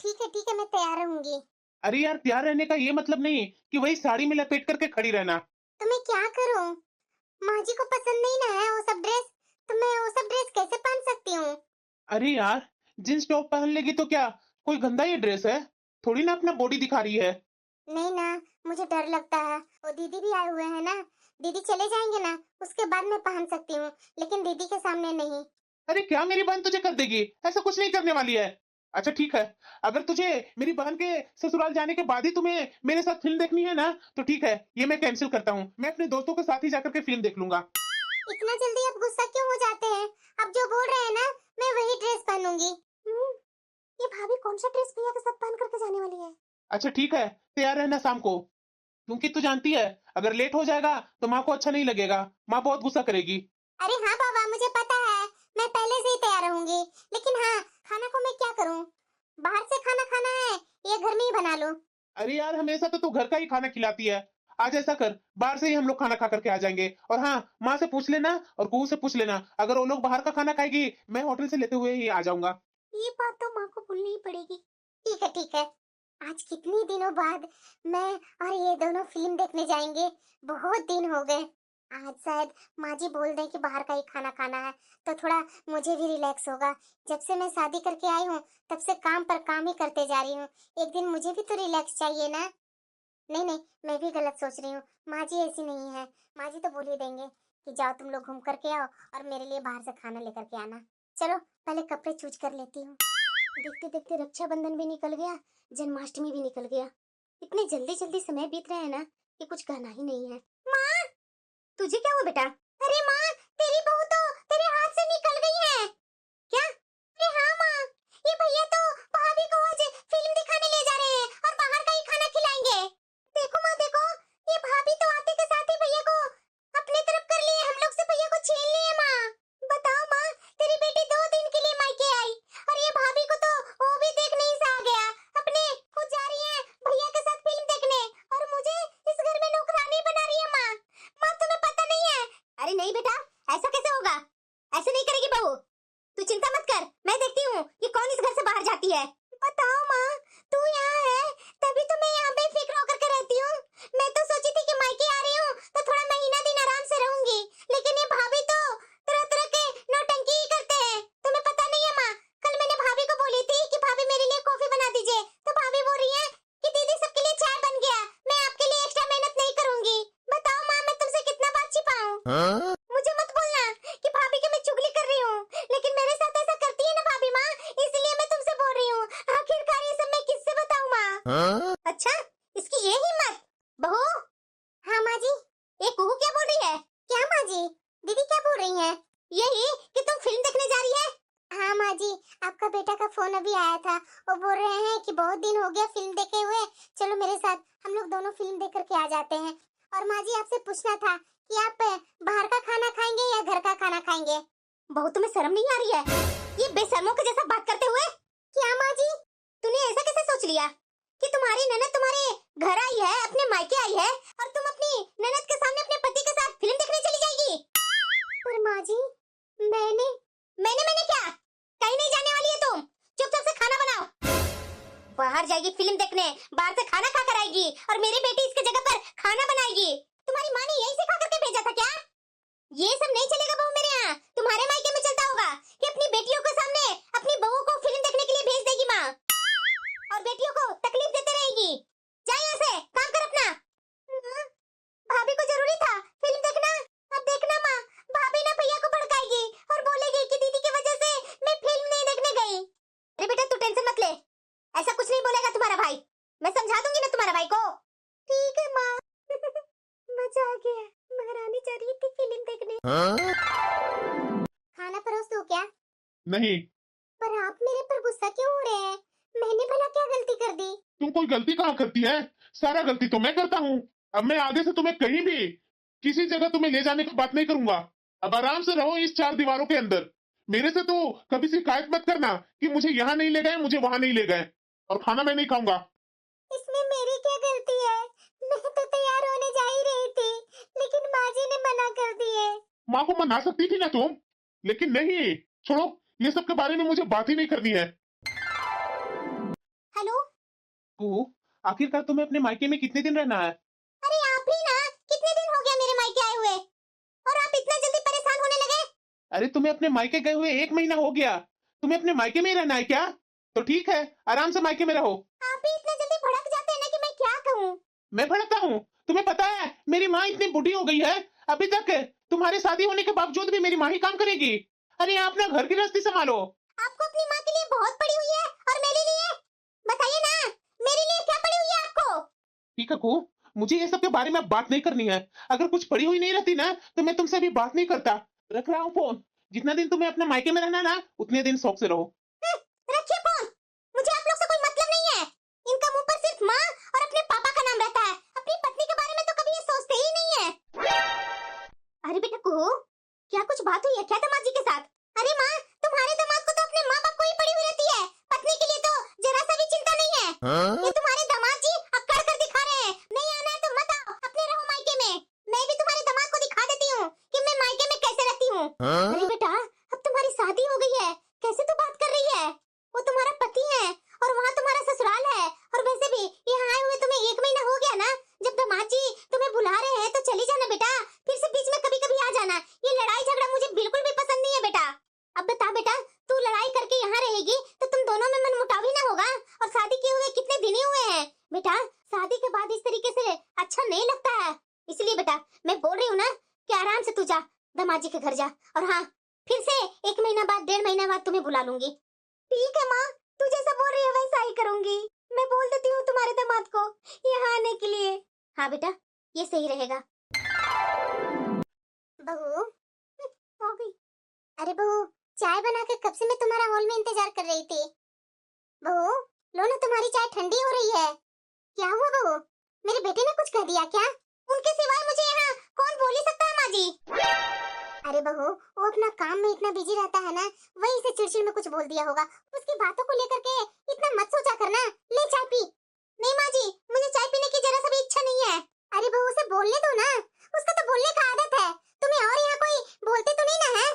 ठीक है, मैं तैयार रहूंगी। अरे यार, तैयार रहने का ये मतलब नहीं कि वही साड़ी में लपेट करके खड़ी रहना। तो मैं क्या करूं? माँ जी को पसंद नहीं ना है वो सब ड्रेस, तो मैं वो सब ड्रेस कैसे पहन सकती हूँ? अरे यार, जींस टॉप पहन लेगी तो क्या कोई गंदा ये ड्रेस है? थोड़ी ना अपना बॉडी दिखा रही है। नहीं ना, मुझे डर लगता है। वो दीदी भी आए हुए हैं ना, दीदी चले जाएंगे ना, उसके बाद मैं पहन सकती हूँ, लेकिन दीदी के सामने नहीं। अरे क्या मेरी बहन तुझे कर देगी? ऐसा कुछ नहीं करने वाली है। अच्छा ठीक है, अगर तुझे मेरी बहन के ससुराल जाने के बाद ही तुम्हें मेरे साथ फिल्म देखनी है ना, तो ठीक है, ये मैं कैंसिल करता हूँ। मैं अपने दोस्तों के साथ ही जाकर के फिल्म देख लूंगा। इतना जल्दी आप गुस्सा क्यों हो जाते हैं? आप जो बोल रहे हैं ना, मैं वही ड्रेस पहनूंगी। ये भाभी कौन सा ड्रेस भैया के साथ पहन करके जाने वाली है? अच्छा ठीक है, तैयार रहना शाम को, क्योंकि तू जानती है अगर लेट हो जाएगा तो माँ को अच्छा नहीं लगेगा। माँ बहुत गुस्सा करेगी। अरे हाँ बाबा, मुझे पता है, मैं पहले से ही तैयार रहूंगी। लेकिन हाँ, खाना को मैं क्या करूँ? बाहर से खाना खाना है या घर में ही बना लूं? अरे यार, हमेशा तो तू घर का ही खाना खिलाती है। आज ऐसा कर, बाहर से ही हम लोग खाना खा करके आ जाएंगे। और हाँ, माँ से पूछ लेना और कुहू से पूछ लेना, अगर वो लोग बाहर का खाना खाएगी, मैं होटल से लेते हुए ही आ जाऊंगा। ये बात तो माँ को बोलनी ही पड़ेगी। ठीक है ठीक है। आज कितने दिनों बाद मैं और ये दोनों फिल्म देखने जाएंगे। बहुत दिन हो गए। आज शायद माँ जी बोल दें कि बाहर का ही खाना खाना है, तो थोड़ा मुझे भी रिलैक्स होगा। जब से मैं शादी करके आई हूँ, तब से काम पर काम ही करते जा रही हूँ। एक दिन मुझे भी तो रिलैक्स चाहिए ना। नहीं नहीं, मैं भी गलत सोच रही हूँ। माँ जी ऐसी नहीं है। माँ जी तो बोल ही देंगे कि जाओ तुम लोग घूम करके आओ और मेरे लिए बाहर से खाना लेकर के आना। चलो पहले कपड़े चूज कर लेती हूँ। देखते देखते रक्षाबंधन भी निकल गया, जन्माष्टमी भी निकल गया। इतने जल्दी जल्दी समय बीत रहे हैं ना कि कुछ कहना ही नहीं है। माँ, तुझे क्या हुआ बेटा? अरे माँ, तेरी बहू तो तेरे हाथ से निकल गई है। क्या? अरे हाँ माँ, ये भैया तो भाभी को आज फिल्म दिखाने ले जा रहे हैं और बाहर का ही खाना खिलाएंगे। देखो माँ देखो, ये भाभी तो आते के साथ ही भैया को अपने तरफ कर लिए, हम लोग से भैया को छीन लिए माँ। बताओ माँ, तेरी बेटी 2 दिन के लिए मायके आई और ये भाभी को तो वो भी देख नहीं सा गया। अपने खुद जा रही है भैया के साथ फिल्म देखने और मुझे इस घर में नौकरानी बना रही है माँ। माँ तुम्हें पता नहीं है? अरे नहीं बेटा, ऐसा कैसे होगा? ऐसे नहीं करेगी बहू। तू चिंता मत कर, मैं देखती हूँ ये कौन इस घर से बाहर जाती है। बताओ माँ, तू यहाँ है तभी तो मैं यहाँ बेफिक्र होकर के रहती हूँ। मैं तो सोची थी कि मायके आ रही हूँ तो थोड़ा महीना दिन आराम से रहूंगी, लेकिन ये भाभी तो तरह तरह के नौटंकी ही करते हैं। तुम्हें पता नहीं है माँ, कल मैंने भाभी को बोली थी कि भाभी मेरे लिए कॉफी बना दीजिए, तो भाभी बोल रही है कि दीदी सबके लिए चाय बन गया, मैं आपके लिए एक्स्ट्रा मेहनत नहीं करूंगी। बताओ माँ, मैं तुमसे कितना बात छिपाऊं? हाँ? मुझे मत बोलना कि भाभी की मैं चुगली कर रही हूँ, लेकिन मेरे साथ ऐसा करती है ना भाभी माँ, इसलिए मैं तुमसे बोल रही हूँ। आखिरकार ये सब मैं किससे बताऊँ माँ? हाँ? अच्छा, इसकी ये हिम्मत। बहू। हाँ माँ जी। ये कुहू क्या बोल रही है? क्या माँ जी? दीदी क्या बोल रही हैं? यही कि तुम फिल्म देखने जा रही है। हाँ माँ जी, आपका बेटा का फोन अभी आया था। वो बोल रहे हैं कि बहुत दिन हो गया फिल्म देखे हुए, चलो मेरे साथ, हम लोग दोनों फिल्म देख करके आ जाते हैं। और माँ जी आपसे पूछना था कि आप बाहर का खाना खाएंगे या घर का खाना खाएंगे? बहू तुम्हें शर्म नहीं आ रही है? ये बेशर्मों के जैसा बात करते हुए। क्या माँ जी? तूने ऐसा कैसे सोच लिया कि तुम्हारी ननद तुम्हारे घर आई है, अपने मायके आई है और तुम अपनी ननद के सामने अपने पति के साथ फिल्म देखने चली जाएगी? पर माँ जी, मैंने मैंने क्या? कहीं नहीं जाने वाली है तुम। चुपचाप से खाना बनाओ। बाहर जाएगी फिल्म देखने, बाहर से खाना खा कर आएगी और मेरी बेटी इसके जगह पर खाना बनाएगी। तुम्हारी माँ ने यही सिखा करके भेजा था क्या? ये सब नहीं चलेगा बहू मेरे यहाँ। तुम्हारे मायके में चलता होगा कि अपनी बेटियों के सामने अपनी बहू को फिल्म देखने के लिए भेज देगी माँ और बेटियों को तकलीफ देते रहेगी। जा यहाँ से, काम कर अपना। माँ, भाभी को जरूरी था फिल्म देखना। अब देखना माँ, भाभी ना भैया को भड़काएगी और बोलेगी कि दीदी की वजह से मैं फिल्म नहीं देखने गई। अरे बेटा तू टेंशन मत ले, ऐसा कुछ नहीं बोलेगा तुम्हारा भाई। मैं समझा दूंगी ना तुम्हारा भाई को। ठीक है माँ। मजा आ गया, महारानी जा रही थी फिल्म देखने। हाँ? खाना परोस दूं क्या? नहीं। पर आप मेरे पर गुस्सा क्यों हो रहे हैं? मैंने भला क्या गलती कर दी? तुम कोई गलती कहाँ करती है? सारा गलती तो मैं करता हूँ। अब मैं आगे से तुम्हें कहीं भी किसी जगह तुम्हें ले जाने की बात नहीं करूंगा। अब आराम से रहो इस 4 दीवारों के अंदर। मेरे से तो कभी शिकायत मत करना कि मुझे यहाँ नहीं ले गए, मुझे वहां नहीं ले गए, और खाना मैं नहीं खाऊंगा। इसमें मेरी क्या गलती है? मैं तो तैयार होने जा ही रही थी, लेकिन माँ जी ने मना कर दिए। माँ को मना सकती थी ना तुम, लेकिन नहीं। छोड़ो, ये सब के बारे में मुझे बात ही नहीं करनी है। कुहू, आखिरकार तुम्हें अपने मायके में कितने दिन रहना है? अरे आप ही ना, कितने दिन हो गया मेरे मायके आए हुए और आप इतना जल्दी परेशान होने लगे? अरे तुम्हें अपने मायके गए हुए 1 महीना हो गया, तुम्हें अपने मायके में ही रहना है क्या? तो ठीक है, आराम से मायके में रहो। आप ही इतना जल्दी भड़क जाते हैं ना कि मैं क्या कहूँ। मैं भड़कता हूँ? तुम्हें पता है मेरी माँ इतनी बूढ़ी हो गई है, अभी तक तुम्हारे शादी होने के बावजूद भी मेरी माँ ही काम करेगी। अरे आप अपना घर गृहस्थी संभालो। आपको अपनी माँ के लिए बहुत पड़ी हुई है और मेरे लिए बताइए ना, मेरे लिए क्या पड़ी हुई है आपको? ठीक है कुहू, मुझे ये सब के बारे में अब बात नहीं करनी है। अगर कुछ पड़ी हुई नहीं रहती ना तो मैं तुमसे अभी बात नहीं करता। रख रहा हूँ फोन। जितना दिन तुम्हें अपने मायके में रहना ना उतने दिन शौक से रहो। रखिए फोन, मुझे आप लोग से कोई मतलब नहीं है। इनका मुंह पर सिर्फ माँ और अपने पापा का नाम रहता है, अपनी पत्नी के बारे में तो कभी ये सोचते ही नहीं है। अरे बेटा कुहू, क्या कुछ बात हुई है क्या दामाद जी के साथ? अरे माँ, तुम्हारे दामाद को तो अपने माँ बाप को ही पड़ी हुई रहती है, पत्नी के लिए तो जरा सा भी चिंता नहीं है। ये तुम्हारे दामाद जी अक्कड़ कर दिखा रहे हैं, नहीं आना है तो मत आओ, अपने रहो मायके में। मैं भी तुम्हारे दामाद को दिखा देती हूँ कि मैं मायके में कैसे रहती हूँ। अरे बेटा, अब तुम्हारी शादी हो गई है, कैसे तू बात कर रही है? वो तुम्हारा पति है और वहाँ तुम्हारा ससुराल है, और वैसे भी यहाँ आए हुए तुम्हें 1 महीना हो गया ना। जब दामाद जी तुम्हें बुला रहे हैं तो चली जाना बेटा, फिर से बीच में कभी कभी आ जाना। ये लड़ाई झगड़ा मुझे बिल्कुल भी पसंद नहीं है बेटा। अब बता बेटा, तू लड़ाई करके यहाँ रहेगी तो तुम दोनों में मनमुटाव ही ना होगा? और शादी किए हुए कितने दिन ही हुए हैं बेटा, शादी के बाद इस तरीके से अच्छा नहीं लगता है। इसलिए बेटा मैं बोल रही हूँ ना कि आराम से तू जा, दामाद जी के घर जा, और हाँ फिर से 1 महीना बाद 1.5 महीना बाद तुम्हें बुला लूंगी। ठीक है माँ, तू जैसा बोल रही है वैसा ही करूंगी। मैं बोल देती हूँ तुम्हारे दामाद को यहाँ आने के लिए। हाँ बेटा, ये सही रहेगा। बहू हो गई। अरे बहू, चाय बना के कब से मैं तुम्हारा हॉल में इंतजार कर रही थी। बहू लो ना, तुम्हारी चाय ठंडी हो रही है। क्या हुआ बहू, मेरे बेटे ने कुछ कह दिया क्या? उनके सिवाय मुझे यहाँ कौन बोल ही सकता है माँ जी? अरे बहू, वो अपना काम में इतना बिजी रहता है ना, वही से चिड़चिड़ में कुछ बोल दिया होगा। उसकी बातों को लेकर के इतना मत सोचा करना। ले चाय पी। नहीं माँ जी, मुझे चाय पीने की जरा सा भी इच्छा नहीं है। अरे बहू उसे बोलने दो ना, उसका तो बोलने का आदत है। तुम्हें और यहाँ कोई बोलते तो नहीं ना है?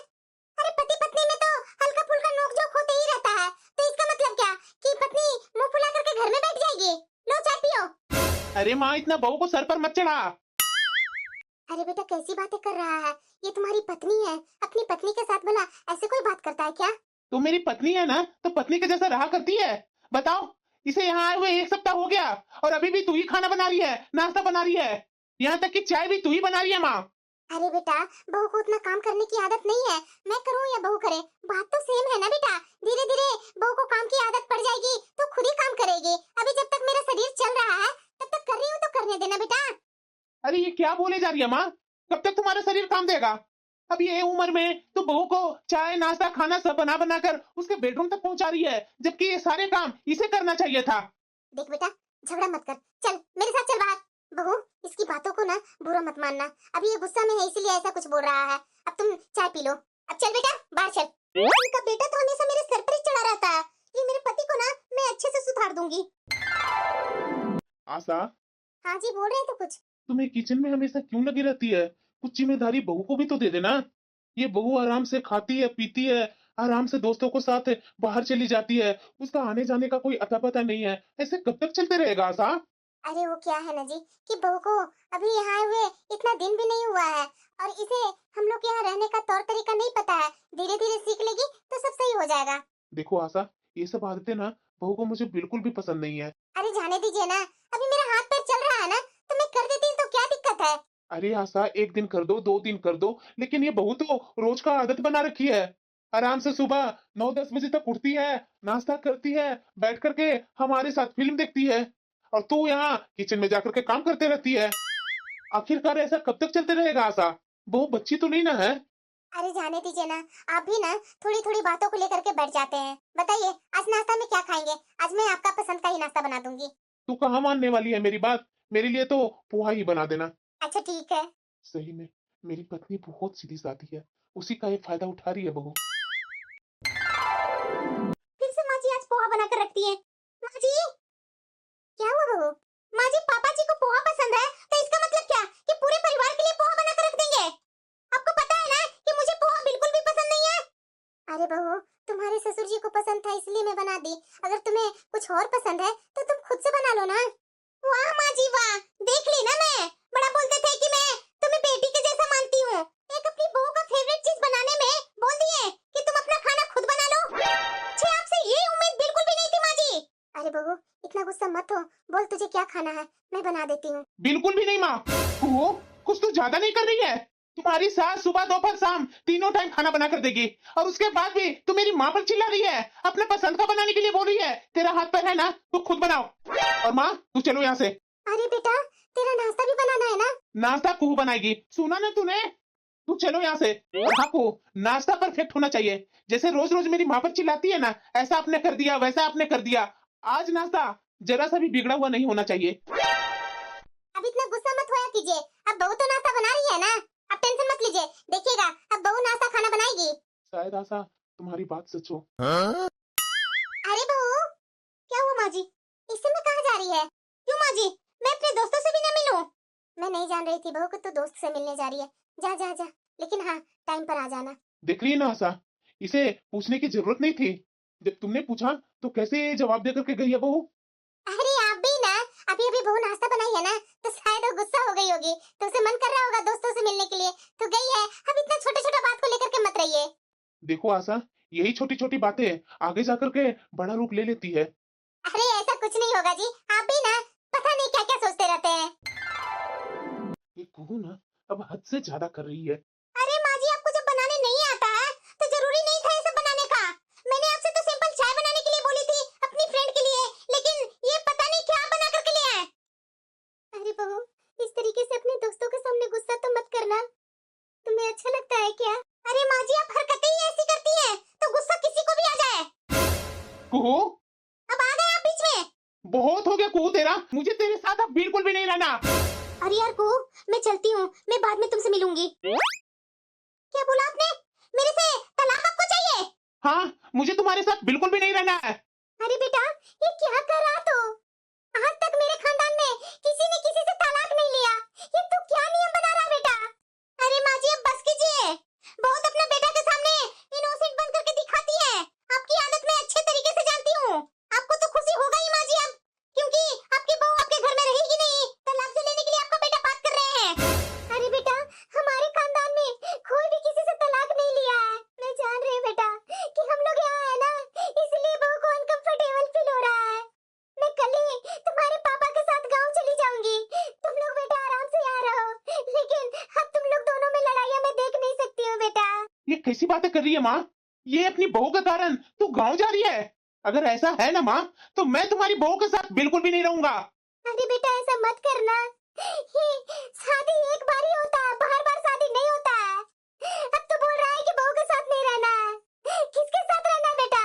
अरे पति पत्नी में तो हल्का फुल्का नोक-झोंक होते ही रहता है, तो इसका मतलब क्या कि पत्नी मुंह फुला करके घर में बैठ जाएगी? लो चाय पियो। अरे माँ, इतना बहू को सर पर मत चढ़ा। अरे बेटा कैसी बातें कर रहा है, ये तुम्हारी पत्नी है। अपनी पत्नी के साथ भला ऐसे कोई बात करता है क्या? तो मेरी पत्नी है ना, तो पत्नी के जैसा रहा करती है। बताओ, इसे यहाँ आए हुए 1 सप्ताह हो गया और अभी भी तू ही खाना बना रही है, नाश्ता बना रही है, यहाँ तक कि चाय भी तू ही बना रही है माँ। अरे बेटा, बहू को उतना काम करने की आदत नहीं है, मैं करूँ या बहू करे, बात तो सेम है ना बेटा। धीरे धीरे बहू को काम की आदत पड़ जाएगी तो खुद ही काम करेगी। अभी जब तक मेरा शरीर चल रहा है तब तक कर रही हूँ, तो करने देना बेटा। अरे ये क्या बोले जा रही है माँ? कब तक तुम्हारा शरीर काम देगा? अब ये उम्र में तो बहू को चाय नाश्ता खाना सब बना बना कर उसके बेडरूम तक पहुंचा रही है, जबकि ये सारे काम इसे करना चाहिए था। देख बेटा, झगड़ा मत कर, चल मेरे साथ चल बाहर। बहू इसकी बातों को ना बुरा मत मानना, अभी ये गुस्सा में है इसीलिए ऐसा कुछ बोल रहा है। अब तुम चाय पी लो, अब चल बेटा बाहर चल। इनका बेटा तो हमेशा मेरे सर पर ही चढ़ा रहता है। ये मेरे पति को ना मैं अच्छे से सुधार दूंगी। आशा, हाँ जी, बोल रहे थे कुछ? तुम्हें किचन में हमेशा क्यों लगी रहती है? कुछ जिम्मेदारी बहू को भी तो दे देना। ये बहू आराम से खाती है पीती है, आराम से दोस्तों के साथ बाहर चली जाती है, उसका आने जाने का कोई अता पता नहीं है। ऐसे कब तक चलते रहेगा आशा? अरे वो क्या है ना जी कि बहू को अभी यहाँ आए हुए इतना दिन भी नहीं हुआ है, और इसे हम लोग यहाँ रहने का तौर तरीका नहीं पता है। धीरे धीरे सीख लेगी तो सब सही हो जाएगा। देखो आशा, ये सब आदतें ना बहू को मुझे बिल्कुल भी पसंद नहीं है। अरे जाने दीजिए ना, अभी मेरा हाथ पैर चल रहा है ना, तो मैं कर देती हूँ, तो क्या दिक्कत है? अरे आशा, 1 दिन कर दो 2 दिन कर दो, लेकिन ये बहू तो रोज का आदत बना रखी है। आराम से सुबह 9-10 बजे तक उठती है, नाश्ता करती है, बैठ करके हमारे साथ फिल्म देखती है, और तू यहाँ किचन में जाकर के काम करते रहती है। आखिरकार ऐसा कब तक चलते रहेगा आशा? बहू बच्ची तो नहीं ना है? अरे जाने दीजिए ना, आप भी ना थोड़ी थोड़ी बातों को लेकर के बैठ जाते हैं। बताइए आज नाश्ता में क्या खाएंगे? आज मैं आपका पसंद का ही नाश्ता बना दूंगी। तू कहाँ मानने वाली है मेरी बात? मेरे लिए तो पोहा ही बना देना। अच्छा ठीक है। सही में मेरी पत्नी बहुत सीधी सादी है, उसी का ये फायदा उठा रही है बहू। फिर से माँ जी आज पोहा बना कर रखती है। माँ जी क्या हुआ बहू? माँ जी पापा जी को पोहा पसंद है, तो इसका मतलब क्या कि पूरे परिवार के लिए पोहा बना कर रख देंगे? आपको पता है ना कि मुझे पोहा बिल्कुल भी पसंद नहीं है। अरे बहू, तुम्हारे ससुर जी को पसंद था इसलिए मैं बना दी। अगर तुम्हें कुछ और पसंद है तो तुम खुद से बना लो ना। वाह माँ जी वाह, देख ली ना, मैं बड़ा बोलते थे कि मैं तुम्हें बेटी के जैसा मानती हूँ, एक अपनी बहू का फेवरेट चीज बनाने में बोल दिए कि तुम अपना खाना खुद बना लो। मुझे आपसे ये उम्मीद बिल्कुल भी नहीं थी माँ जी। अरे बहू इतना गुस्सा मत हो, बोल तुझे क्या खाना है, मैं बना देती हूँ। बिल्कुल भी नहीं माँ। वो कुछ तो ज्यादा नहीं कर रही है? तुम्हारी सास सुबह दोपहर शाम तीनों टाइम खाना बना कर देगी और उसके बाद भी तू मेरी माँ पर चिल्ला रही है, अपने पसंद का बनाने के लिए बोल रही है। तेरा हाथ पैर है ना, तू खुद बनाओ। और माँ तू चलो यहाँ से। अरे बेटा तेरा नाश्ता भी बनाना है ना। नाश्ता कुहू बनाएगी, सुना ना तूने? तू चलो यहाँ से। और हाँ कुहू, नाश्ता परफेक्ट होना चाहिए, जैसे रोज रोज मेरी माँ पर चिल्लाती है ना, ऐसा आपने कर दिया वैसा आपने कर दिया। आज नाश्ता जरा सा भी बिगड़ा हुआ नहीं होना चाहिए। अब इतना गुस्सा मत होया कीजिए, अब बहू तो नाश्ता बना रही है ना, अब टेंशन मत लीजिए, देखिएगा अब बहू नाश्ता खाना बनाएगी। शायद आशा तुम्हारी बात सच हो। अरे बहू क्या हुआ माँ जी, इस समय कहाँ जा रही है? क्यों माँ जी, मैं अपने दोस्तों से भी न मिलूं? मैं नहीं जान रही थी बहू कि तू दोस्त से मिलने जा रही है। जा जा जा, लेकिन हाँ टाइम पर आ जाना। देख रही है ना आशा, इसे पूछने की जरूरत नहीं थी। जब तुमने पूछा तो कैसे जवाब दे करके गई है बहू। अरे आप भी ना, अभी अभी बहू नाश्ता बनाई है ना, तो शायद वो गुस्सा हो गई होगी, तो उसे मन कर रहा होगा दोस्तों से मिलने के लिए, तो गई है। अब इतना छोटे छोटे बात को लेकर के मत रहिए। देखो आशा, यही छोटी छोटी बातें आगे जाकर के बड़ा रूप ले लेती है। अरे ऐसा कुछ नहीं होगा जी, आप भी ना पता नहीं क्या क्या सोचते रहते हैं। ये कुहू ना अब हद से ज्यादा कर रही है। अरे माँ जी आपको जब बनाने नहीं आता है तो जरूरी नहीं था ये सब बनाने का। मैंने आपसे तो सिंपल चाय बनाने के लिए बोली थी अपनी फ्रेंड के लिए, लेकिन ये पता नहीं क्या बना करके ले आए। अरे बहू इस तरीके से अपने दोस्तों के सामने गुस्सा तो मत करना, तुम्हें अच्छा लगता है क्या? अरे माँ जी आप हरकतें ही ऐसी करती हैं तो गुस्सा किसी को भी आ जाए। कुहू, अब आ गए आप बीच में। बहुत हो गया कुहू तेरा, मुझे तेरे साथ अब बिल्कुल भी नहीं रहना। अरे यार को मैं चलती हूँ, मैं बाद में तुमसे मिलूंगी। क्या बोला आपने? मेरे से तलाक आपको चाहिए? हाँ, मुझे तुम्हारे साथ बिल्कुल भी नहीं रहना है। अरे बेटा ये क्या कर रहा तू? आज तक मेरे खानदान में किसी ने किसी से तलाक नहीं लिया, ये तू क्या नियम बना रहा बेटा? अरे माँ जी अब बस कीजिए, बहुत अपना बेटा के सामने इनोसेंट बन करके दिखाती है। आपकी आदत मैं अच्छे तरीके से जानती हूँ, आपको तो खुशी होगा ही माँ जी अब, क्योंकि आपकी बहू आपके घर में रहेगी नहीं, तलाक से लेने के लिए आपका बेटा बात कर रहे हैं। अरे बेटा हमारे खानदान में कोई भी किसी से तलाक नहीं लिया है, मैं जान रही हूँ बेटा कि हम लोग यहाँ है ना, इसलिए बहू को अनकंफर्टेबल फील हो रहा है। मैं कल ही तुम्हारे पापा के साथ गांव चली जाऊंगी, तुम लोग बेटा आराम से यहाँ रहो, लेकिन अब तुम लोग दोनों में लड़ाइयाँ मैं देख नहीं सकती हूँ बेटा। ये कैसी बातें कर रही है माँ? ये अपनी बहू के कारण तू गांव जा रही है? अगर ऐसा है ना माँ, तो मैं तुम्हारी बहू के साथ बिल्कुल भी नहीं रहूंगा। अरे बेटा ऐसा मत करना, ये शादी एक बार ही होता है, बार बार शादी नहीं होता है। अब तो बोल रहा है कि बहू के साथ नहीं रहना है, किसके साथ रहना है बेटा?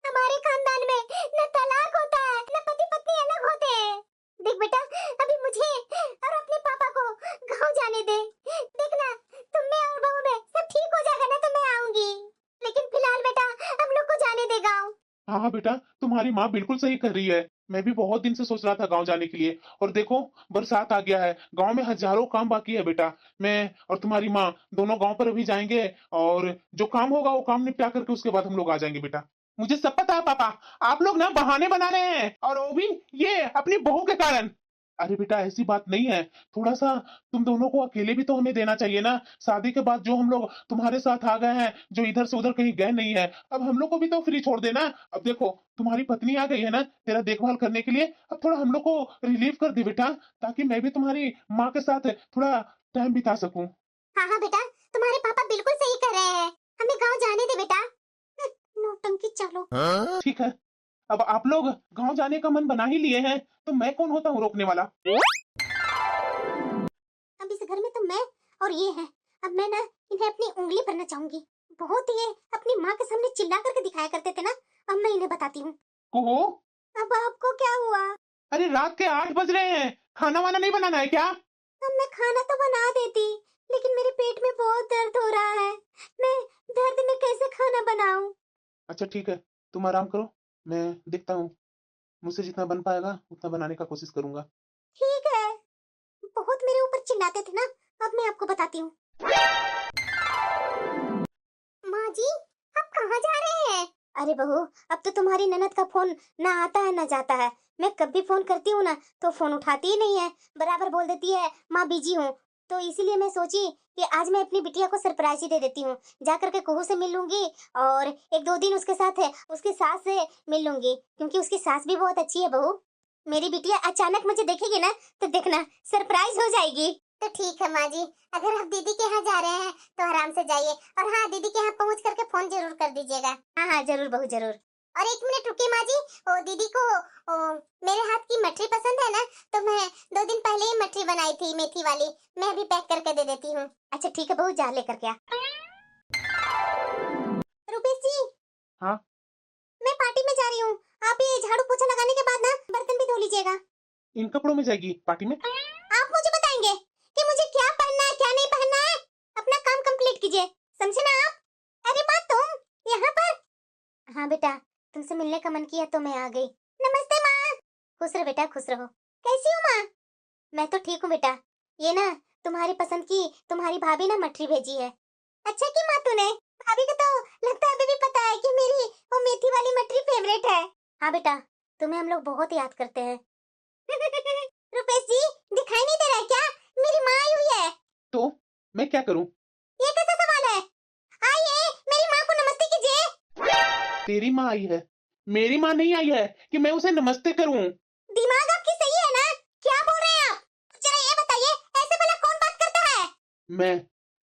हमारे खानदान में न तलाक होता है न पति पत्नी अलग होते हैं। देख बेटा अभी मुझे और अपने पापा को गांव जाने दे, देखना तुम में और बहू में सब ठीक हो जाएगा ना तो मैं आऊंगी, लेकिन फिलहाल बेटा हम लोग को जाने दे गांव। हाँ हाँ बेटा, तुम्हारी माँ बिल्कुल सही कर रही है। मैं भी बहुत दिन से सोच रहा था गांव जाने के लिए, और देखो बरसात आ गया है, गांव में हजारों काम बाकी है बेटा। मैं और तुम्हारी माँ दोनों गांव पर अभी जाएंगे, और जो काम होगा वो काम निपटा करके उसके बाद हम लोग आ जाएंगे बेटा। मुझे सब पता है पापा, आप लोग ना बहाने बना रहे हैं, और वो भी ये अपनी बहू के कारण। अरे बेटा ऐसी बात नहीं है, थोड़ा सा तुम दोनों को अकेले भी तो हमें देना चाहिए ना। शादी के बाद जो हम लोग तुम्हारे साथ आ गए हैं, जो इधर से उधर कहीं गए नहीं है, अब हम लोग को भी तो फ्री छोड़ देना। अब देखो तुम्हारी पत्नी आ गई है ना तेरा देखभाल करने के लिए, अब थोड़ा हम लोग को रिलीव कर दे बेटा, ताकि मैं भी तुम्हारी माँ के साथ थोड़ा टाइम बिता सकूं। हाँ हाँ बेटा तुम्हारे पापा बिल्कुल सही कर रहे हैं, हमें गांव जाने दे बेटा। नौटंकी चलो। ठीक है, अब आप लोग गांव जाने का मन बना ही लिए हैं, तो मैं कौन होता हूँ रोकने वाला। अब इस घर में तो मैं और ये है, अब मैं ना इन्हें अपनी उंगली पर नचाऊंगी। बहुत ये अपनी माँ के सामने चिल्ला करके दिखाया करते थे ना, अब मैं इन्हें बताती हूँ। कुहू, अब आपको क्या हुआ? अरे रात के 8 बज रहे हैं, खाना वाना नहीं बनाना है क्या? अब मैं खाना तो बना देती, लेकिन मेरे पेट में बहुत दर्द हो रहा है, मैं दर्द में कैसे खाना बनाऊं? अच्छा ठीक है, तुम आराम करो, मैं देखता हूँ, मुझसे जितना बन पाएगा उतना बनाने का कोशिश करूंगा। ठीक है, बहुत मेरे ऊपर चिल्लाते थे ना, अब मैं आपको बताती हूँ। माँ जी आप कहाँ जा रहे हैं? अरे बहू, अब तो तुम्हारी ननद का फोन ना आता है ना जाता है। मैं कभी फोन करती हूँ ना तो फोन उठाती ही नहीं है, बराबर बोल देती है माँ बिजी हूँ। तो इसीलिए मैं सोची कि आज मैं अपनी बिटिया को सरप्राइज ही दे देती हूँ। जा करके कुहू से मिल लूंगी और एक दो दिन उसके साथ है उसकी सास से मिल लूंगी, क्योंकि उसकी सास भी बहुत अच्छी है बहू। मेरी बिटिया अचानक मुझे देखेगी ना तो देखना सरप्राइज हो जाएगी। तो ठीक है माँ जी, अगर आप दीदी के यहाँ जा रहे हैं तो आराम से जाइए, और हाँ दीदी के यहाँ पहुँच करके फोन जरूर कर दीजिएगा। हाँ हाँ जरूर बहू जरूर। और एक मिनट रुकिए माँ जी, ओ दीदी को मेरे हाथ की मठरी पसंद है ना, तो मैं 2 दिन पहले ही मठरी बनाई थी मेथी वाली, मैं अभी पैक करके दे देती हूँ। अच्छा ठीक है बहू, जा लेकर के आ। रुपेश जी। हाँ। मैं पार्टी में जा रही हूँ, आप ये झाड़ू पोछा लगाने के बाद ना बर्तन भी धो लीजिएगा। इन कपड़ों में जाएगी पार्टी में? आप मुझे बताएंगे कि मुझे क्या पहनना है क्या नहीं पहनना है। अपना काम कंप्लीट कीजिए, समझे ना आप? अरे माँ तुम यहाँ पर? हाँ बेटा, तुमसे मिलने का मन किया तो मैं आ गई। नमस्ते माँ। खुश रहो बेटा खुश रहो। कैसी हो माँ? मैं तो ठीक हूँ बेटा। ये ना तुम्हारी पसंद की तुम्हारी भाभी ना मठरी भेजी है। अच्छा की माँ तूने, भाभी को तो लगता है अभी भी पता है कि मेरी वो मेथी वाली मठरी फेवरेट है। हाँ बेटा, तुम्हें हम लोग बहुत याद करते हैं। रुपेश जी, दिखाई नहीं दे रहा है क्या? मेरी माँ आई हुई है। तो मैं क्या करूं? ये कैसा सवाल है? आइए मेरी माँ को नमस्ते कीजिए। तेरी माँ आई है, मेरी माँ नहीं आई है कि मैं उसे नमस्ते करूं। दिमाग आपकी सही है ना? क्या बोल रहे हैं आप? जरा ये बताइए, ऐसे भला कौन बात करता है?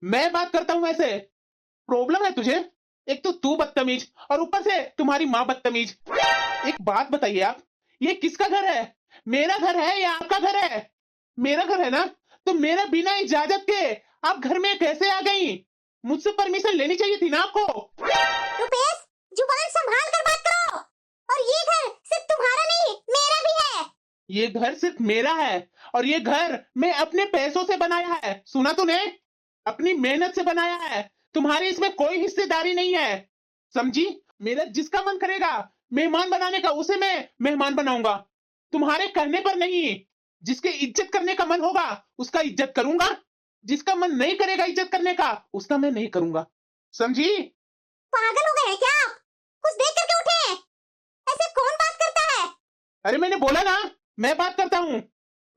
मैं बात करता हूं ऐसे? प्रॉब्लम है तुझे? एक तो तू बदतमीज और ऊपर से तुम्हारी माँ बदतमीज। एक बात बताइए आप, ये किसका घर है? मेरा घर है या आपका घर है? मेरा घर है ना, तो मेरा बिना इजाजत के आप घर में कैसे आ गई? मुझसे परमिशन लेनी चाहिए थी ना आपको। रुपेश, जुबान संभाल कर बात करो। और ये घर सिर्फ तुम्हारा नहीं, मेरा भी है। ये घर सिर्फ मेरा है और ये घर मैं अपने पैसों से बनाया है, सुना तूने? अपनी मेहनत से बनाया है, तुम्हारी इसमें कोई हिस्सेदारी नहीं है, समझी? मेरा जिसका मन करेगा मेहमान बनाने का उसे मैं मेहमान बनाऊंगा, तुम्हारे कहने पर नहीं। जिसके इज्जत करने का मन होगा उसका इज्जत करूंगा, जिसका मन नहीं करेगा इज्जत करने का उसका मैं नहीं करूंगा, समझी? पागल हो गए हैं क्या आप? कुछ देख करके उठे। ऐसे कौन बात करता है? अरे मैंने बोला ना, मैं बात करता हूँ।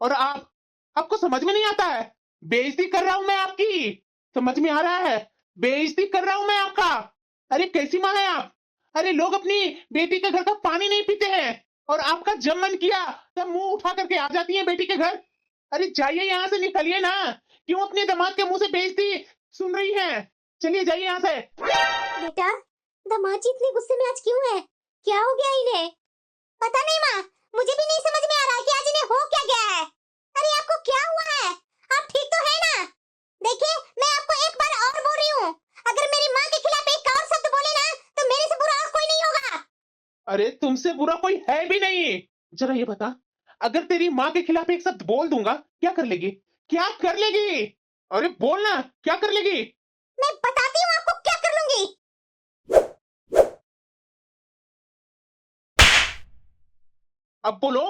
और आपको समझ में नहीं आता है? बेइज्जती कर रहा हूं मैं आपकी, समझ में आ रहा है? बेइज्जती कर रहा हूं मैं आपका। अरे कैसी माँ है आप? अरे लोग अपनी बेटी के घर का पानी नहीं पीते हैं और आपका जब मन किया तब मुंह उठा करके आ जाती है बेटी के घर। अरे जाइए यहाँ से, निकलिए ना। क्यों अपने दामाद के मुंह से बेइज्जती सुन रही हैं? चलिए जाइए यहाँ से। बेटा, दामाद जी इतने गुस्से में आज क्यों है? क्या हो गया इन्हें? पता नहीं माँ, मुझे भी नहीं समझ में आ रहा है कि आज इन्हें हो क्या गया है। अरे आपको क्या हुआ है? आप ठीक तो है ना? देखिए, मैं आपको एक बार और बोल रही हूँ, अगर मेरी माँ के खिलाफ एक और शब्द बोले ना तो मेरे से बुरा और कोई नहीं होगा। अरे तुमसे बुरा कोई है भी नहीं। जरा ये बता, अगर तेरी माँ के खिलाफ एक शब्द बोल दूंगा क्या कर लेगी? क्या कर लेगी? अरे बोलना, क्या कर लेगी? मैं बताती हूँ आपको क्या कर लूंगी। अब बोलो।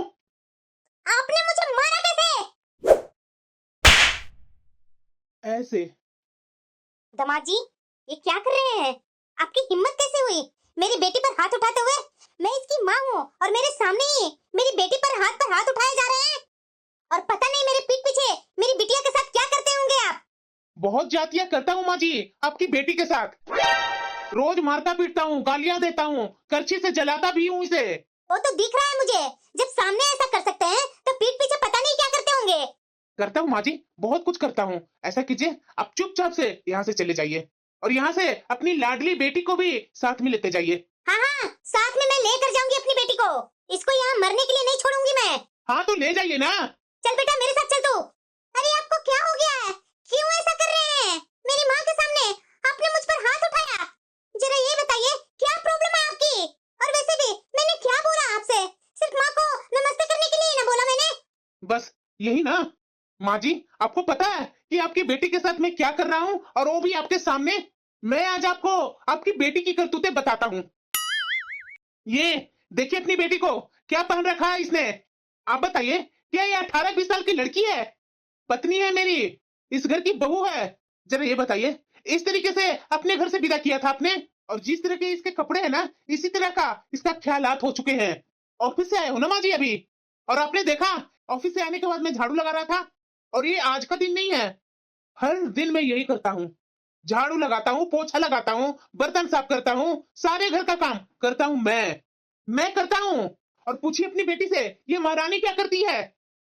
आपने मुझे मारा कैसे? ऐसे। दामाद जी, ये क्या कर रहे हैं? आपकी हिम्मत कैसे हुई मेरी बेटी पर हाथ उठाते हुए? मैं इसकी माँ हूँ और मेरे सामने ही मेरी बेटी पर हाथ उठाए जा रहे हैं। और पता नहीं मेरे पीठ पीछे मेरी बिटिया के साथ क्या करते होंगे आप। बहुत जातियां करता हूँ माँ जी आपकी बेटी के साथ। रोज मारता पीटता हूँ, गालियां देता हूँ, करछी से जलाता भी हूँ इसे। वो तो दिख रहा है मुझे, जब सामने ऐसा कर सकते हैं तो पीठ पीछे पता नहीं क्या करते होंगे। करता हूँ माँ जी, बहुत कुछ करता हूँ। ऐसा कीजिए, आप चुपचाप से यहाँ से चले जाइए और यहाँ से अपनी लाडली बेटी को भी साथ में लेते जाइए। हाँ हाँ, साथ में मैं लेकर जाऊंगी अपनी बेटी को। इसको यहाँ मरने के लिए नहीं छोड़ूंगी मैं। हाँ तो ले जाइए ना। चल बेटा मेरे साथ चल तू। अरे आपको क्या हो गया है? क्यों ऐसा कर रहे हैं? मेरी माँ के सामने आपने मुझ पर हाथ उठाया। जरा ये बताइए क्या प्रॉब्लम है आपकी? और वैसे भी मैंने क्या बोला आपसे? सिर्फ माँ को नमस्ते करने के लिए ही ना बोला मैंने। बस यही ना माँ जी, आपको पता है कि आपकी बेटी के साथ मैं क्या कर रहा हूँ और वो भी आपके सामने। मैं आज आपको आपकी बेटी की करतूतें बताता हूँ। ये देखिए अपनी बेटी को क्या पहन रखा है इसने। आप बताइए, क्या ये 18-20 साल की लड़की है? पत्नी है मेरी, इस घर की बहू है। जरा ये बताइए, इस तरीके से अपने घर से विदा किया था आपने? और जिस तरह के इसके कपड़े हैं ना, इसी तरह का इसका ख्यालात हो चुके हैं। ऑफिस से आए हो ना माँ जी अभी, और आपने देखा ऑफिस से आने के बाद मैं झाड़ू लगा रहा था, और ये आज का दिन नहीं है, हर दिन मैं यही करता हूँ। झाड़ू लगाता हूँ, पोछा लगाता हूँ, बर्तन साफ करता हूँ, सारे घर का काम करता हूँ मैं करता हूँ। और पूछिए अपनी बेटी से, ये महारानी क्या करती है?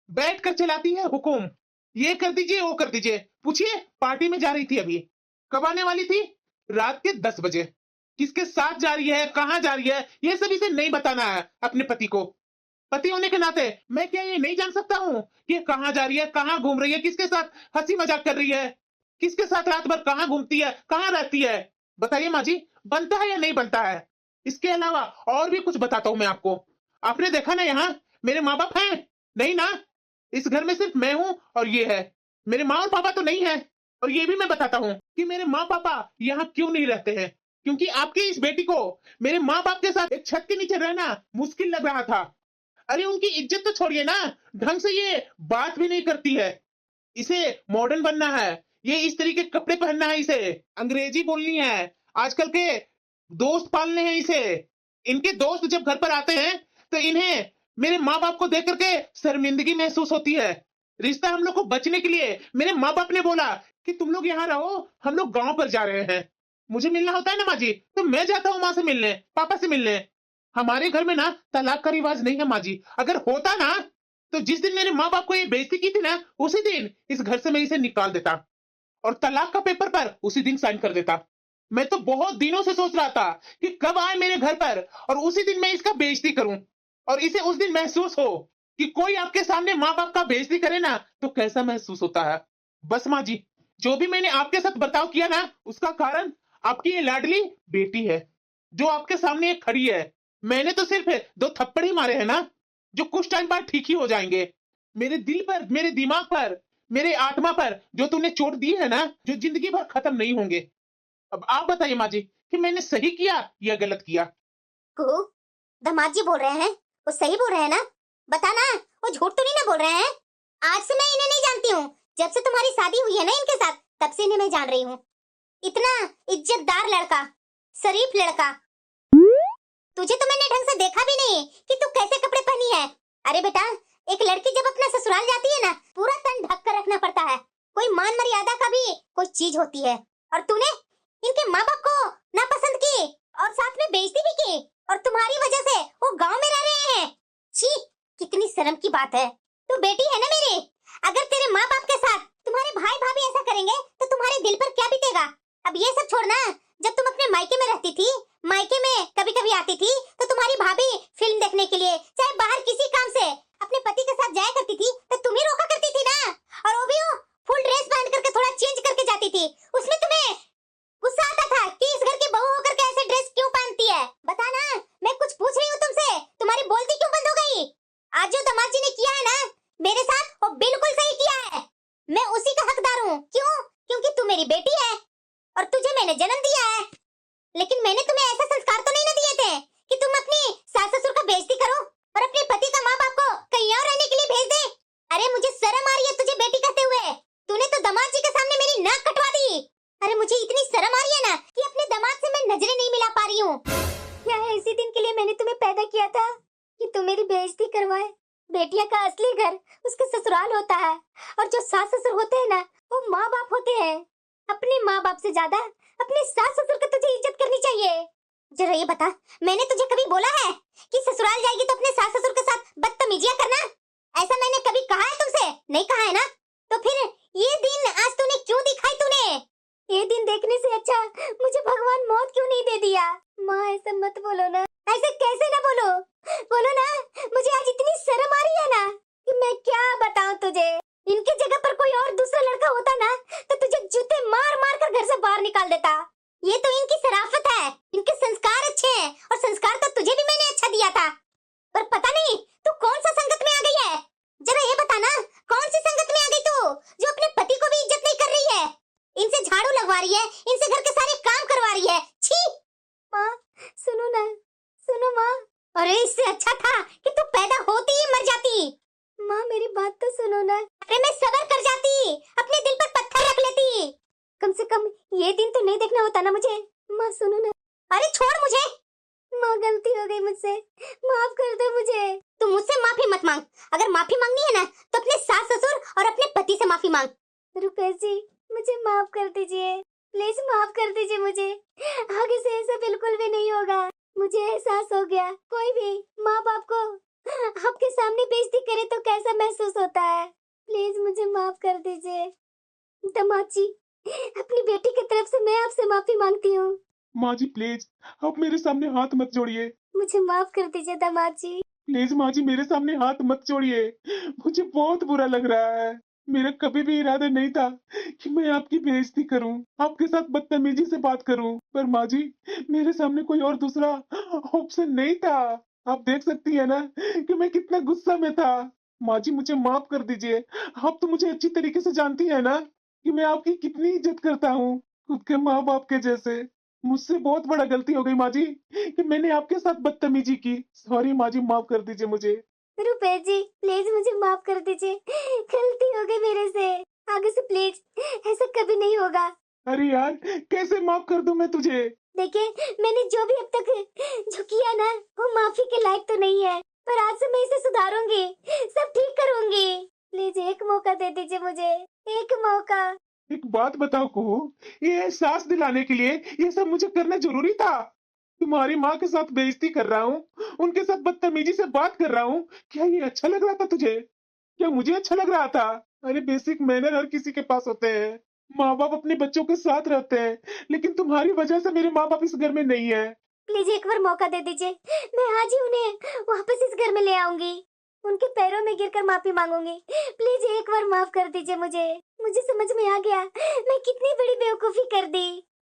बैठ कर चलाती है हुकुम, ये कर दीजिए वो कर दीजिए। पूछिए पार्टी में जा रही थी अभी, कब आने वाली थी? रात के 10 बजे। किसके साथ जा रही है, कहाँ जा रही है, ये सब इसे नहीं बताना है अपने पति को। पति होने के नाते मैं क्या ये नहीं जान सकता हूँ कि ये कहाँ जा रही है, कहाँ घूम रही है, किसके साथ हंसी मजाक कर रही है, किसके साथ रात भर कहाँ घूमती है, कहाँ रहती है? बताइए माँ जी, बनता है या नहीं बनता है? इसके अलावा और भी कुछ बताता हूँ मैं आपको। आपने देखा ना यहाँ मेरे माँ बाप हैं? नहीं ना, इस घर में सिर्फ मैं हूँ और ये है। मेरे माँ और पापा तो नहीं है। और ये भी मैं बताता हूँ कि मेरे माँ पापा यहाँ क्यों नहीं रहते हैं, क्योंकि आपकी इस बेटी को मेरे माँ बाप के साथ एक छत के नीचे रहना मुश्किल लग रहा था। अरे उनकी इज्जत तो छोड़िए ना, ढंग से ये बात भी नहीं करती है। इसे मॉडर्न बनना है, ये इस तरीके के कपड़े पहनना है, इसे अंग्रेजी बोलनी है, आजकल के दोस्त पालने हैं इसे। इनके दोस्त जब घर पर आते हैं तो इन्हें मेरे माँ बाप को देख करके शर्मिंदगी महसूस होती है। रिश्ता हम लोग को बचने के लिए मेरे माँ बाप ने बोला कि तुम लोग यहाँ रहो, हम लोग गांव पर जा रहे हैं। मुझे मिलना होता है ना माँ जी, तो मैं जाता हूँ माँ से मिलने, पापा से मिलने। हमारे घर में ना तलाक का रिवाज नहीं है माँ जी। अगर होता ना तो जिस दिन मेरे माँ बाप को ये बेइज्जती की थी ना, उसी दिन इस घर से मैं इसे निकाल देता और तलाक का पेपर पर उसी दिन साइन कर देता। मैं तो बहुत दिनों से सोच रहा था कि कब आए मेरे घर पर और उसी दिन मैं इसका बेइज्जती करूं, और इसे उस दिन महसूस हो कि कोई आपके सामने माँ बाप का बेइज्जती करे ना तो कैसा महसूस होता है। बस माँ जी, जो भी मैंने आपके साथ बर्ताव किया ना, उसका कारण आपकी ये लाडली बेटी है जो आपके सामने खड़ी है। मैंने तो सिर्फ 2 थप्पड़ ही मारे हैं ना, जो कुछ टाइम बाद ठीक ही हो जाएंगे। मेरे दिल पर, मेरे दिमाग पर, मेरे आत्मा पर जो तूने चोट दी है ना, जो जिंदगी भर खत्म नहीं होंगे। अब आप बताइए माँ जी कि मैंने सही किया या गलत किया? कुहू, दामाद जी बोल रहे हैं, वो सही बोल रहे हैं ना? बता ना, वो झूठ तो नहीं ना बोल रहे हैं? आज से मैं इन्हें नहीं जानती हूँ, जब से तुम्हारी शादी हुई है ना इनके साथ, तब से इन्हें मैं जान रही हूँ। इतना इज्जतदार लड़का, शरीफ लड़का। तुझे तो मैंने ढंग से देखा भी नहीं कि तू कैसे कपड़े पहनी है। अरे बेटा, एक लड़की जब अपना ससुराल जाती है ना, पूरा तन ढक कर रखना पड़ता है। कोई मान मर्यादा का भी कोई चीज होती है। और तूने इनके माँ बाप को नापसंद की और साथ में बेइज्जती भी की, और तुम्हारी वजह से वो गांव में रह रहे हैं। छी, कितनी शर्म की बात है। तू बेटी है ना मेरी, अगर तेरे माँ बाप के साथ तुम्हारे भाई भाभी ऐसा करेंगे तो तुम्हारे दिल पर क्या बीतेगा? अब ये सब छोड़ना, जब तुम अपने मायके में रहती थी, मायके में कभी कभी आती थी तो तुम्हारी भाभी फिल्म देखने के लिए चाहे बाहर किसी काम से अपने पति के साथ जाया करती थी तो तुम ही रोका करती थी ना। और वो भी फुल ड्रेस पहन करके थोड़ा चेंज करके जाती थी, उसमें तुम्हें गुस्सा आता था कि इस घर की बहू होकर के ऐसे ड्रेस क्यों पहनती है? बता ना, मैं कुछ पूछ रही हूँ तुमसे, तुम्हारी बोलती क्यों बंद हो गई? आज जो दामाद जी ने किया है ना मेरे साथ, वो बिल्कुल सही किया है। मैं उसी का हकदार हूँ। क्यों? क्योंकि तू मेरी बेटी है और तुझे मैंने जन्म दिया है। लेकिन मैंने तुम्हें ऐसा संस्कार तो नहीं ना दिए थे कि तुम अपनी सास ससुर का बेइज्जती करो और अपने पति का माँ बाप को कहीं और रहने के लिए भेज दे। अरे मुझे शर्म आ रही है तुझे बेटी कहते हुए। तूने तो दामाद जी के सामने मेरी नाक कटवा दी। अरे मुझे इतनी शर्म आ रही है ना कि अपने दामाद से मैं नजरें नहीं मिला पा रही हूँ। क्या है इसी दिन के लिए मैंने तुम्हें पैदा किया था कि तुम मेरी बेइज्जती करवाए? बेटिया का असली घर उसके ससुराल होता है, और जो सास ससुर होते हैं ना, वो माँ बाप होते हैं। अपने माँ बाप से ज्यादा अपने सास ससुर की तुझे इज्जत करनी चाहिए। जरा ये बता, मैंने तुझे कभी बोला है कि ससुराल जाएगी तो अपने सास ससुर के साथ बदतमीजियां करना? ऐसा मैंने कभी कहा है तुमसे? नहीं कहा है ना? तो फिर ये दिन आज तूने क्यों दिखाई? तूने ये दिन देखने से अच्छा मुझे भगवान मौत क्यों नहीं दे दिया? माँ ऐसा मत बोलो ना। ऐसे कैसे ना बोलो, बोलो ना। मुझे आज इतनी शर्म आ रही है ना कि मैं क्या बताऊं तुझे। इनकी जगह पर कोई और दूसरा लड़का होता ना तो तुझे जूते मार मार कर घर से बाहर निकाल देता। ये तो इनकी शराफत है, इनके संस्कार अच्छे हैं, और संस्कार तो तुझे भी मैंने अच्छा दिया था। पर पता नहीं तू कौन सा संगत में आ गई है। जरा ये बता ना, कौन सी संगत में आ गई तू जो अपने पति को भी इज्जत नहीं कर रही है? इनसे झाड़ू लगवा रही है, इनसे घर के सारे काम करवा रही है। छी! माँ सुनो ना, सुनो माँ। अरे इससे अच्छा था कि तू पैदा होती ही मर जाती। माँ मेरी बात तो सुनो ना। अरे मैं सब्र कर जाती, अपने दिल पर पत्थर रख लेती। कम से कम ये दिन तो नहीं देखना होता ना मुझे। माँ सुनो ना। अरे छोड़ मुझे। माँ गलती हो गई मुझसे, माफ कर दो मुझे। तू मुझसे माफी मत मांग। अगर माफी मांगनी है ना तो अपने सास ससुर और अपने पति से माफी मांग। रुपेश जी मुझे माफ कर दीजिए, प्लीज माफ कर दीजिए मुझे। आगे से ऐसा बिल्कुल भी नहीं होगा। मुझे एहसास हो गया कोई भी माँ बाप को आपके सामने बेइज्जती करे तो कैसा महसूस होता है। प्लीज मुझे माफ कर दीजिए। दामाद जी, अपनी बेटी की तरफ से मैं आपसे माफी मांगती हूँ। माँ जी प्लीज, आप मेरे सामने हाथ मत जोड़िए। मुझे माफ कर दीजिए दामाद जी। प्लीज माँ जी मेरे सामने हाथ मत जोड़िए। मुझे बहुत बुरा लग रहा है। मेरा कभी भी इरादा नहीं था कि मैं आपकी बेइज्जती करूं, आपके साथ बदतमीजी से बात करूं। पर माँ जी, मेरे सामने कोई और दूसरा ऑप्शन नहीं था। आप देख सकती है ना कि मैं कितना गुस्सा में था। माँ जी मुझे माफ कर दीजिए। आप तो मुझे अच्छी तरीके से जानती है ना कि मैं आपकी कितनी इज्जत करता हूँ, खुद के माँ बाप के जैसे। मुझसे बहुत बड़ा गलती हो गई माँ जी कि मैंने आपके साथ बदतमीजी की। सॉरी माँ जी, माफ कर दीजिए मुझे। रुपेश जी प्लीज मुझे माफ कर दीजिए, गलती हो गई मेरे से। आगे से प्लीज ऐसा कभी नहीं होगा। अरे यार, कैसे माफ कर दूं मैं तुझे? देखिए मैंने जो भी अब तक जो किया ना वो माफी के लायक तो नहीं है, पर आज से मैं इसे सुधारूंगी, सब ठीक करूंगी। प्लीज एक मौका दे दीजिए मुझे, एक मौका। एक बात बताओ कुहू, ये एहसास दिलाने के लिए ये सब मुझे करना जरूरी था? तुम्हारी माँ के साथ बेइज्जती कर रहा हूँ, उनके साथ बदतमीजी से बात कर रहा हूँ, क्या ये अच्छा लग रहा था तुझे? क्या मुझे अच्छा लग रहा था? अरे बेसिक मैनर हर किसी के पास होते हैं। माँ बाप अपने बच्चों के साथ रहते हैं, लेकिन तुम्हारी वजह से मेरे माँ बाप इस घर में नहीं है। प्लीज एक बार मौका दे दीजिए, मैं आज ही उन्हें वापस इस घर में ले आऊंगी, उनके पैरों में गिरकर माफी मांगूंगी। प्लीज एक बार माफ कर दीजिए मुझे। मुझे समझ में आ गया मैं कितनी बड़ी बेवकूफी कर दी।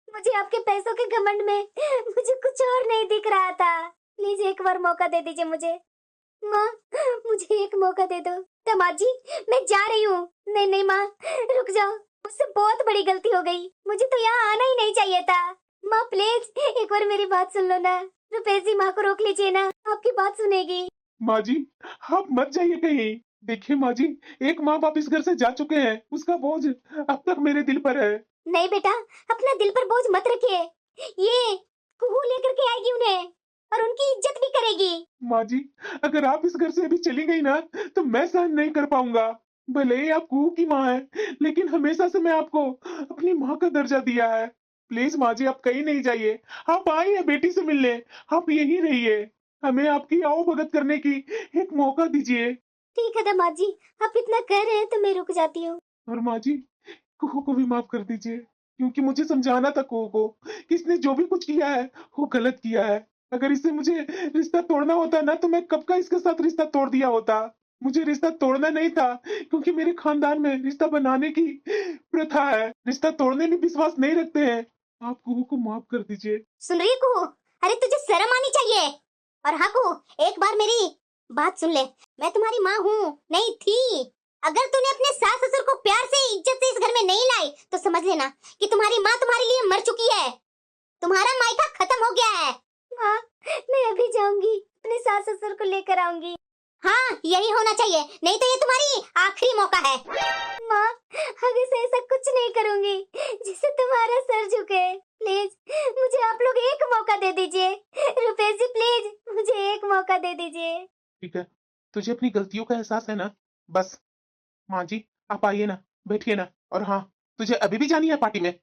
मुझे आपके पैसों के घमंड में मुझे कुछ और नहीं दिख रहा था। प्लीज एक बार मौका दे दीजिए मुझे। माँ मुझे एक मौका दे दो। दामाद जी मैं जा रही हूँ। नहीं नहीं माँ रुक जाओ, मुझसे बहुत बड़ी गलती हो गई, मुझे तो यहाँ आना ही नहीं चाहिए था। माँ प्लीज एक बार मेरी बात सुन लो ना। रुपेश जी माँ को रोक लीजिए ना, आपकी बात सुनेगी। माँ जी, आप मत जाइए कहीं। देखिए माँ जी, एक माँ बाप इस घर से जा चुके हैं, उसका बोझ अब तक मेरे दिल पर है। नहीं बेटा, अपना दिल पर बोझ मत रखिए, ये कुहू लेकर के आएगी उन्हें और उनकी इज्जत भी करेगी। माँ जी, अगर आप इस घर से अभी चली गई ना तो मैं सहन नहीं कर पाऊंगा। भले ही आप कुहू की माँ है, लेकिन हमेशा से मैं आपको अपनी माँ का दर्जा दिया है। प्लीज माँ जी, आप कहीं नहीं जाइए। आप आई हैं बेटी से मिलने, आप यहीं रहिए। हमें आपकी आओ भगत करने की एक मौका दीजिए। ठीक है दामाद जी, आप इतना कह रहे हैं तो मैं रुक जाती हूँ। और माँ जी, कुहू को भी माफ कर दीजिए, क्योंकि मुझे समझाना था कुहू को कि इसने जो भी कुछ किया है वो गलत किया है। अगर इससे मुझे रिश्ता तोड़ना होता ना तो मैं कब का इसके साथ रिश्ता तोड़ दिया होता। मुझे रिश्ता तोड़ना नहीं था, क्योंकि मेरे खानदान में रिश्ता बनाने की प्रथा है, रिश्ता तोड़ने में विश्वास नहीं रखते हैं। आप कुहू को माफ कर दीजिए। सुन रही है कुहू? अरे तुझे शर्म आनी चाहिए। और हाँ कुहू, एक बार मेरी बात सुन ले, मैं तुम्हारी माँ हूँ, नहीं थी। अगर तूने अपने सास ससुर को प्यार से इज्जत से इस घर में नहीं लाई तो समझ लेना कि तुम्हारी माँ तुम्हारे लिए मर चुकी है, तुम्हारा मायका खत्म हो गया है। माँ मैं अभी जाऊंगी, अपने सास ससुर को लेकर आऊंगी। हाँ यही होना चाहिए, नहीं तो ये तुम्हारी आखिरी मौका है। माँ आगे से ऐसा कुछ नहीं करूंगी जिससे तुम्हारा सर झुके। प्लीज मुझे आप लोग एक मौका दे दीजिए। रुपेश जी प्लीज मुझे एक मौका दे दीजिए। ठीक है, तुझे अपनी गलतियों का एहसास है ना? बस माँ जी, आप आइए ना, बैठिए ना। और हाँ, तुझे अभी भी जानी है पार्टी में?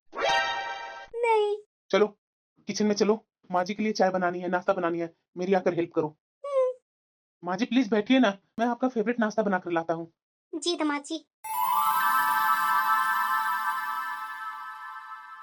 नहीं। चलो किचन में चलो, माँ जी के लिए चाय बनानी है, नाश्ता बनानी है। मेरी आकर हेल्प करो। माँ जी प्लीज बैठिए ना, मैं आपका फेवरेट नाश्ता बनाकर लाता हूँ। जी दामाद जी।